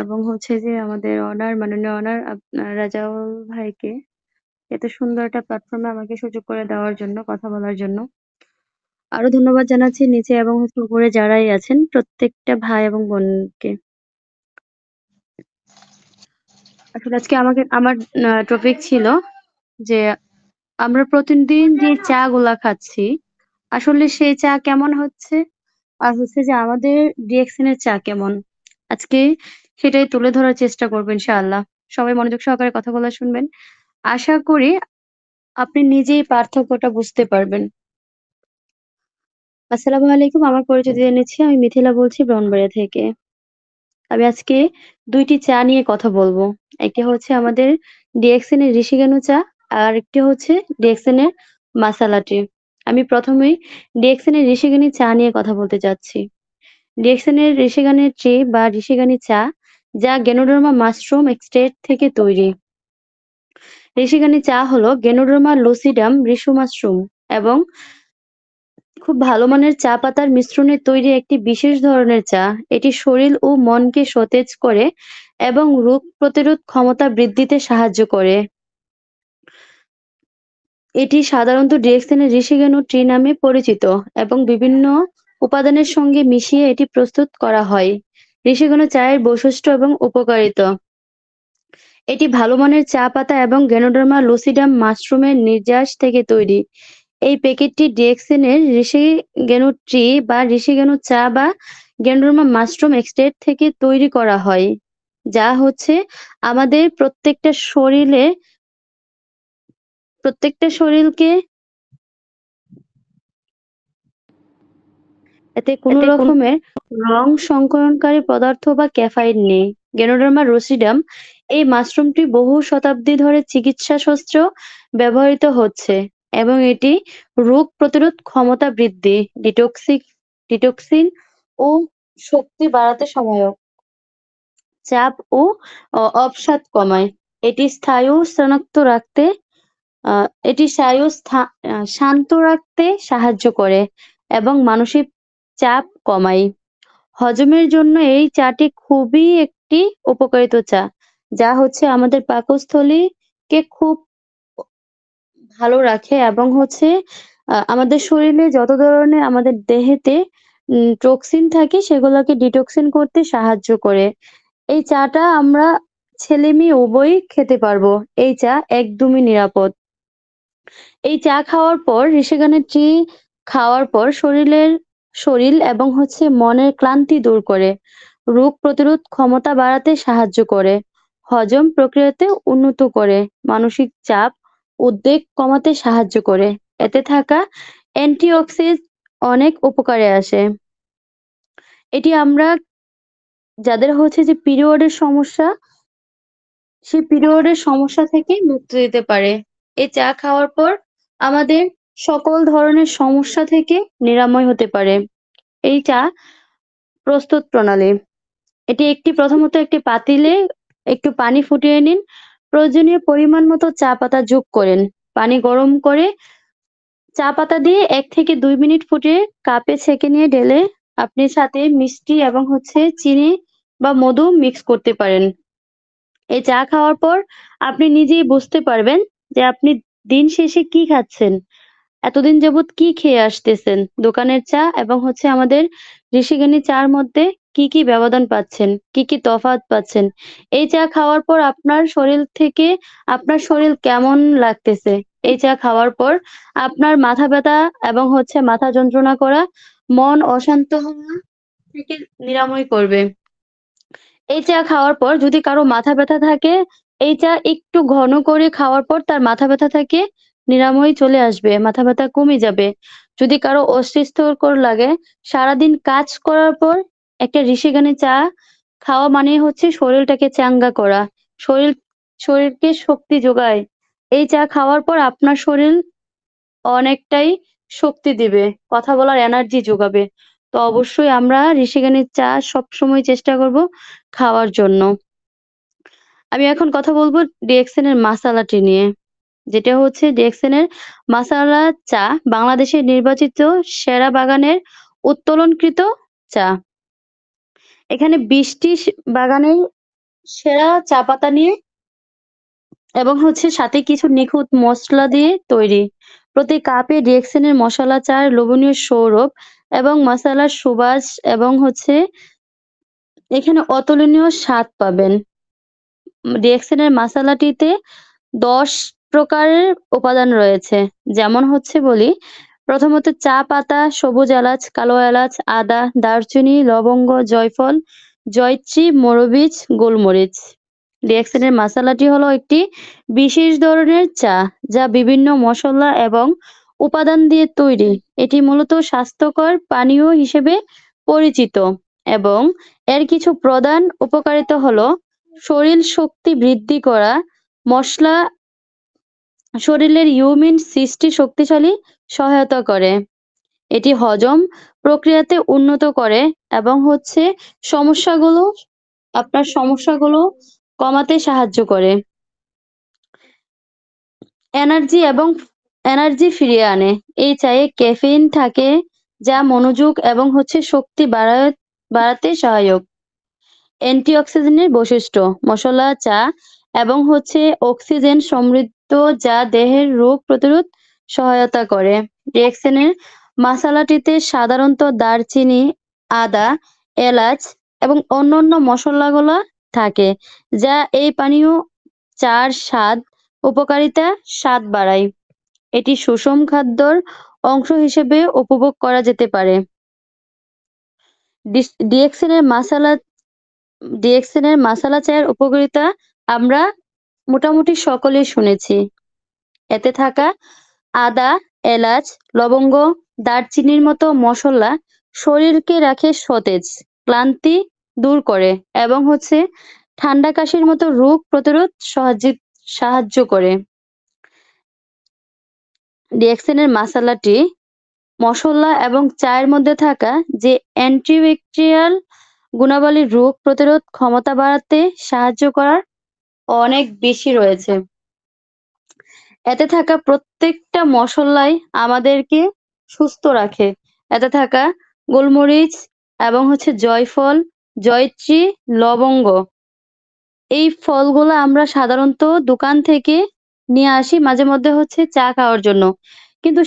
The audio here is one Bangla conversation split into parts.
এবং হচ্ছে যে আমাদের মাননীয় অনার আপনার রাজাউল ভাইকে এত সুন্দর একটা প্ল্যাটফর্মে আমাকে সুযোগ করে দেওয়ার জন্য, কথা বলার জন্য। আরো ধন্যবাদ জানাচ্ছি নিচে এবং হচ্ছে উপরে যারাই আছেন প্রত্যেকটা ভাই এবং বোনকে। আসলে আজকে আমার টপিক ছিল যে আমরা প্রতিদিন যে চা গুলা খাচ্ছি আসলে সেই চা কেমন হচ্ছে আর হচ্ছে যে আমাদের ডিএক্সএন এর চা কেমন। আজকে সেটাই তুলে ধরার চেষ্টা করবো ইনশাআল্লাহ। সবাই মনোযোগ সহকারে কথাগুলো শুনবেন। আশা করি আপনি নিজেই পার্থক্যটা বুঝতে পারবেন। আসসালামু আলাইকুম। আমার পরিচয় দিয়ে নিচ্ছি। আমি মিথিলা বলছি ব্রাহ্মণবাড়িয়া থেকে। আমি আজকে ২ টি চা নিয়ে কথা বলবো। একটি হচ্ছে আমাদের ডিএক্সএন এর ঋষিকেনো চা, আর আরেকটি হচ্ছে ডিএক্সএন এর মাসালা টি। আমি প্রথমেই ডিএক্সএন এর ঋষিকেনি চা নিয়ে কথা বলতে চাচ্ছি। ডিএক্সএন এর ঋষিগানি টি বা ঋষিগানি চা, যা গেনোডার্মা মাশরুম এক্সট্রাক্ট থেকে তৈরি। ঋষিগানি চা হলো গেনোডার্মা লুসিডাম রিসু মাশরুম এবং খুব ভালো মানের চা পাতার মিশ্রণে তৈরি একটি বিশেষ ধরনের চা। এটি শরীর ও মনকে সতেজ করে এবং রোগ প্রতিরোধ ক্ষমতা বৃদ্ধিতে সাহায্য করে। এটি সাধারণত ডিএক্সএন-এর ঋষিকেনো টি নামে পরিচিত এবং বিভিন্ন উপাদানের সঙ্গে মিশিয়ে এটি প্রস্তুত করা হয়। ঋষিকেনো চায়ের বৈশিষ্ট্য এবং উপকারিতা। এটি ভালো মানের চা পাতা এবং গেনোডার্মা লুসিডাম মাশরুমের নির্যাস থেকে তৈরি। এই প্যাকেটটি ডিএক্সএন-এর ঋষিকেনো টি বা ঋষিকেনো চা বা গেনোডার্মা মাশরুম এক্সট্রাক্ট থেকে তৈরি করা হয়, যা হচ্ছে আমাদের প্রত্যেকটা শরীরকে এতে কোনো রকমের রং সংকরণকারী পদার্থ বা ক্যাফাইন নেই। গেনোডার্মা রুসিডাম এই মাশরুমটি বহু শতাব্দী ধরে চিকিৎসা শাস্ত্র ব্যবহৃত হচ্ছে এবং এটি রোগ প্রতিরোধ ক্ষমতা বৃদ্ধি, ডিটক্সিন ও শক্তি বাড়াতে সহায়ক। চাপ ও অবসাদ কমায়। এটি স্নায়ু শনাক্ত রাখতে এটি শান্ত রাখতে সাহায্য করে এবং মানসিক চাপ কমায়। হজমের জন্য এই চাটি খুবই একটি উপকারিত চা, যা হচ্ছে আমাদের পাকস্থলীকে খুব ভালো রাখে এবং হচ্ছে আমাদের শরীরে যত ধরনের আমাদের দেহেতে টক্সিন থাকে সেগুলোকে ডিটক্সিন করতে সাহায্য করে। এই চাটা আমরা ছেলে-মেয়ে উভয়ই খেতে পারবো। এই চা একদমই নিরাপদ। এই চা খাওয়ার পর ঋষিগানের টি খাওয়ার পর শরীর এবং হচ্ছে মনের ক্লান্তি দূর করে, রোগ প্রতিরোধ ক্ষমতা বাড়াতে সাহায্য করে, হজম প্রক্রিয়াতে উন্নত করে, মানসিক চাপ, উদ্বেগ কমাতে সাহায্য করে। এতে থাকা অ্যান্টিঅক্সিডেন্ট অনেক উপকারে আসে। এটি আমরা যাদের হচ্ছে যে পিরিয়ডের সমস্যা, সেই পিরিয়ডের সমস্যা থেকে মুক্তি দিতে পারে। এই চা খাওয়ার পর আমাদের সকল ধরনের সমস্যা থেকে নিরাময় হতে পারে। এই চা প্রস্তুত প্রণালী। প্রথমত একটি পাতিলে একটু পানি ফুটিয়ে নিন। প্রয়োজনীয় পরিমাণ মতো চা পাতা যোগ করেন। পানি গরম করে চা পাতা দিয়ে ১ থেকে ২ মিনিট ফুটিয়ে কাপে ছেঁকে নিয়ে ঢেলে আপনি সাথে মিষ্টি এবং হচ্ছে চিনি বা মধু মিক্স করতে পারেন। এই চা খাওয়ার পর আপনি নিজেই বুঝতে পারবেন যে আপনি দিন শেষে কি খাচ্ছেন। এতদিন যাবৎ কি খেয়ে আসতেছেন। দোকানের চা এবং হচ্ছে আমাদের ঋষিকেনি চা'র মধ্যে কি, কি ব্যবধান পাচ্ছেন, কি, কি তফাৎ পাচ্ছেন। এই চা খাওয়ার পর আপনার শরীর কেমন লাগতেছে। এই চা খাওয়ার পর আপনার মাথা ব্যথা এবং হচ্ছে মাথা যন্ত্রণা করা, মন অশান্ত হওয়া থেকে নিরাময় করবে। এই চা খাওয়ার পর যদি কারো মাথা ব্যথা থাকে, এই চা একটু ঘন করে খাওয়ার পর তার মাথা ব্যথা থেকে নিরাময় চলে আসবে। মাথা ব্যথা কমে যাবে। যদি কারো অস্বস্তিকর লাগে, সারাদিন কাজ করার পর একটা ঋষিগানি চা খাওয়া মানেই হচ্ছে শরীরটাকে চাঙ্গা করা। শরীর শরীরকে শক্তি যোগায়। এই চা খাওয়ার পর আপনার শরীর অনেকটাই শক্তি দিবে। কথা বলার এনার্জি যোগাবে। তো অবশ্যই আমরা ঋষিগানির চা সবসময় চেষ্টা করব খাওয়ার জন্য। আমি এখন কথা বলব ডিএক্সএন এর মাসালা টি নিয়ে। যেটা হচ্ছে ডিএক্সএন এর মাসালা চা বাংলাদেশের নির্বাচিত সেরা বাগানের উত্তোলনকৃত চা। এখানে ২০টি বাগানের সেরা চা পাতা নিয়ে এবং সাথে কিছু নিখুঁত মসলা দিয়ে তৈরি। প্রতি কাপে ডিএক্সএন এর মসলা চার লোভনীয় সৌরভ এবং মসালার সুবাস এবং এখানে অতুলনীয় স্বাদ পাবেন। ডিএক্সএন এর মশালাটিতে ১০ প্রকারের উপাদান রয়েছে। যেমন বলি, প্রথমত চা পাতা, সবুজ এলাচ, কালো এলাচ, আদা, দারচিনি, লবঙ্গ, জয়ফল, জয়ত্রী, মৌলবীজ, গোলমরিচ। ডিএক্সএন এর মশালাটি হলো একটি বিশেষ ধরনের চা যা বিভিন্ন মসলা এবং উপাদান দিয়ে তৈরি। এটি মূলত স্বাস্থ্যকর পানীয় হিসেবে পরিচিত এবং এর কিছু প্রধান উপকারিতা হলো শরীর শক্তি বৃদ্ধি করা, মসলা শরীরের ইমিউন সিস্টেম শক্তিশালী সহায়তা করে। এটি হজম প্রক্রিয়াতে উন্নত করে এবং সমস্যাগুলো আপনার সমস্যাগুলো কমাতে সাহায্য করে। এনার্জি এবং এনার্জি ফিরিয়ে আনে। এই চায়ে ক্যাফেইন থাকে যা মনোযোগ এবং শক্তি বাড়াতে সহায়ক। অ্যান্টিঅক্সিডেন্টের বৈশিষ্ট্য, মসলা চা এবং অক্সিজেন সমৃদ্ধ যা দেহের রোগ প্রতিরোধ সহায়তা করে। ডিএক্সএনের মশলাটিতে সাধারণত দারচিনি, আদা, এলাচ এবং অন্যান্য মসলাগুলো থাকে যা এই পানীয় চার উপকারিতা স্বাদ বাড়ায়। এটি সুষম খাদ্যর অংশ হিসেবে উপভোগ করা যেতে পারে। ডিএক্সএন এর মাসালা চায়ের উপকারিতা আমরা মোটামুটি সকলেই শুনেছি। এতে থাকা আদা, এলাচ, লবঙ্গ, দারচিনির মতো মসলা শরীরকে রাখে সতেজ, ক্লান্তি দূর করে এবং ঠান্ডা কাশির মতো রোগ প্রতিরোধ সাহায্য করে। ডিএক্সএন এর মসলা এবং চায়ের মধ্যে থাকা যে অ্যান্টিব্যাকটেরিয়াল গুণাবলী রোগ প্রতিরোধ ক্ষমতা বাড়াতে সাহায্য করার অনেক বেশি রয়েছে। এতে থাকা প্রত্যেকটা মসলাই আমাদেরকে সুস্থ রাখে। এতে থাকা গোলমরিচ এবং জয়ফল, জয়ত্রী, লবঙ্গ এই ফলগুলো আমরা সাধারণত দোকান থেকে নিয়ে আসি মাঝে মধ্যে চা খাওয়ার জন্য। কিন্তু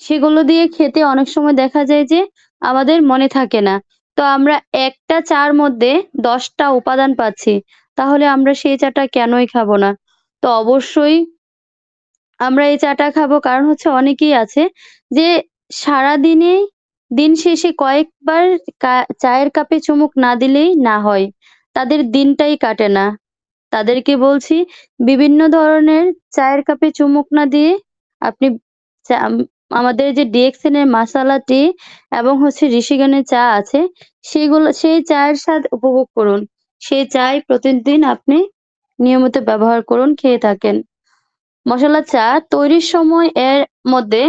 সেগুলো দিয়ে খেতে অনেক সময় দেখা যায় যে আমাদের মনে থাকে না। তো আমরা একটা চা'র মধ্যে ১০ টা উপাদান পাচ্ছি। তাহলে আমরা সেই চাটা কেনই খাবো না? তো অবশ্যই আমরা এই চাটা খাবো কারণ অনেকেই আছে যে সারাদিনে দিন শেষে কয়েকবার চায়ের কাপে চুমুক না দিলেই না হয়। তাদের দিনটাই কাটে না। তাদেরকে বলছি বিভিন্ন ধরনের চায়ের কাপে চুমুক না দিয়ে আপনি চা আমাদের যে ডিএক্সএন এর মাসালা টি এবং ঋষিগানের চা আছে সেই চায়ের স্বাদ উপভোগ করুন। সেই চাই প্রতিদিন আপনি নিয়মিত ব্যবহার করুন, খেয়ে থাকেন। মসলা চা তৈরির সময় এর মধ্যে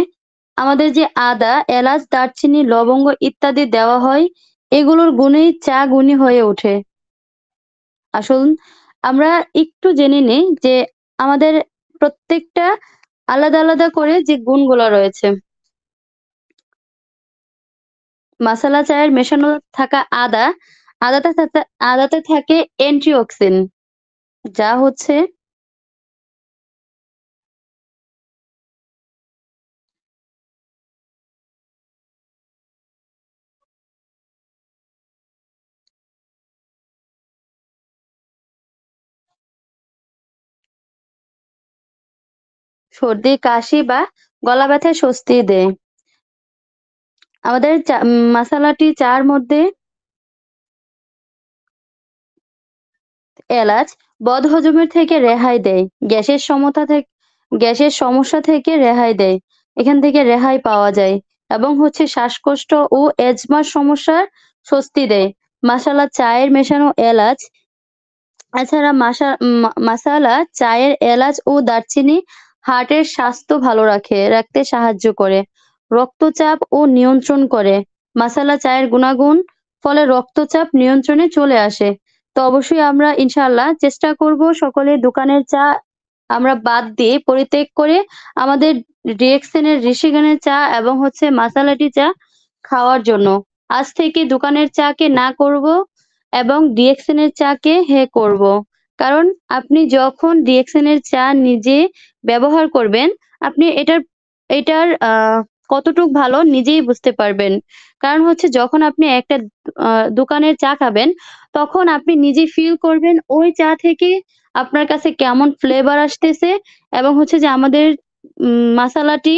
আমাদের যে আদা, এলাচ, দারচিনি, লবঙ্গ ইত্যাদি দেওয়া হয়, এগুলোর গুণেই চা গুণী হয়ে ওঠে। আসুন আমরা একটু জেনে নেই যে আমাদের প্রত্যেকটা আলাদা, আলাদা করে যে গুণগুলো রয়েছে। মাসালা চায়ের মেশানো থাকা আদাতে আদাতে থাকে অ্যান্টিঅক্সিন যা সর্দি, কাশি বা গলা ব্যথায় স্বস্তি দেয়। আমাদের মাসালাটি চা'র মধ্যে এলাচ বদহজমের থেকে রেহাই দেয়। গ্যাসের সমস্যা থেকে রেহাই দেয়। এখান থেকে রেহাই পাওয়া যায় এবং শ্বাসকষ্ট ও এজমার সমস্যার স্বস্তি দেয়। মাসালা চায়ের মেশানো এলাচ এছাড়া মাসালা চায়ের এলাচ ও দারচিনি হার্টের স্বাস্থ্য ভালো রাখতে সাহায্য করে। রক্তচাপ ও নিয়ন্ত্রণ করে। মাসালা চায়ের গুণাগুণ ফলে রক্তচাপ নিয়ন্ত্রণে চলে আসে। তো অবশ্যই আমরা ইনশাআল্লাহ চেষ্টা করব সকলে দোকানের চা আমরা বাদ দিয়ে পরিত্যাগ করে আমাদের ডিএক্সএন এর ঋষিগানের চা এবং মাসালা টি চা খাওয়ার জন্য। আজ থেকে দোকানের চাকে না করব এবং ডিএক্সএন এর চাকে হ্যাঁ করব। কারণ আপনি যখন ডিএক্সএন এর চা নিজে ব্যবহার করবেন, আপনি এটার কতটুক ভালো নিজেই বুঝতে পারবেন। কারণ হচ্ছে যখন আপনি একটা দোকানের চা খাবেন, তখন আপনি নিজেই ফিল করবেন ওই চা থেকে আপনার কাছে কেমন ফ্লেভার আসতেছে এবং হচ্ছে যে আমাদের মাসালাটি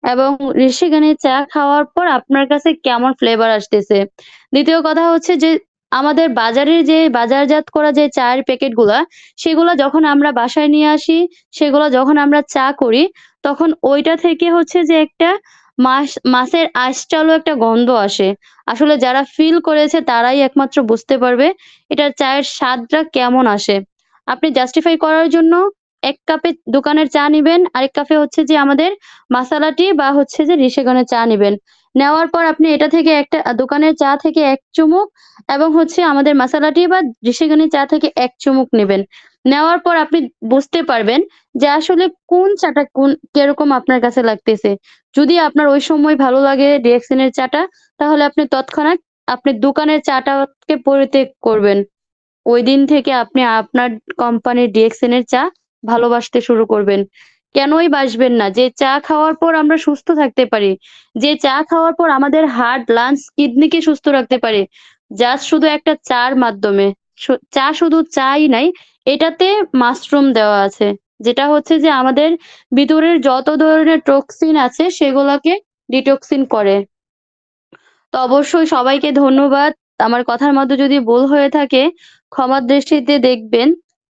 এবং ঋষিগানের চা খাওয়ার পর আপনার কাছে কেমন ফ্লেভার আসতেছে। ২য় কথা হচ্ছে যে আমাদের বাজারের যে বাজারজাত করা যে চায়ের প্যাকেটগুলা, সেগুলা যখন আমরা বাসায় নিয়ে আসি, সেগুলা যখন আমরা চা করি, তখন ওইটা থেকে হচ্ছে যে একটা মাছের আইশচালো একটা গন্ধ আসে। আসলে যারা ফিল করেছে তারাই একমাত্র বুঝতে পারবে এটার চায়ের স্বাদটা কেমন আসে। আপনি জাস্টিফাই করার জন্য ১ কাপে দোকানের চা নিবেন, আরেক কাপে হচ্ছে যে আমাদের মাসালা টি বা হচ্ছে যে ঋষিগণের চা নিবেন। নেওয়ার পর আপনি এটা থেকে একটা দোকানের চা থেকে ১ চুমুক এবং হচ্ছে আমাদের মাসালা টি বা ঋষিগণের চা থেকে ১ চুমুক নিবেন। নেওয়ার পর আপনি বুঝতে পারবেন যে আসলে কোন চাটা কিরকম আপনার কাছে লাগতেছে। যদি আপনার ওই সময় ভালো লাগে ডিএক্সএন এর চাটা, তাহলে আপনি তৎক্ষণাৎ আপনি দোকানের চাটাকে পরিত্যাগ করবেন। ঐদিন থেকে আপনি আপনার কোম্পানির ডিএক্সএন এর চা ভালোবাসতে শুরু করবেন। কেনই বাসবেন না? যে চা খাওয়ার পর আমরা সুস্থ থাকতে পারি। যে চা খাওয়ার পর আমাদের হার্ট, লাংস, কিডনিকে সুস্থ রাখতে পারি। জাস্ট শুধু একটা চা'র মাধ্যমে। চা শুধু চাই নাই, এটাতে মাশরুম দেওয়া আছে। যেটা হচ্ছে যে আমাদের ভিতরের যত ধরনের টক্সিন আছে সেগুলাকে ডিটক্সিন করে। তো অবশ্যই সবাইকে ধন্যবাদ। আমার কথার মধ্যে যদি ভুল হয়ে থাকে ক্ষমার দৃষ্টিতে দেখবেন।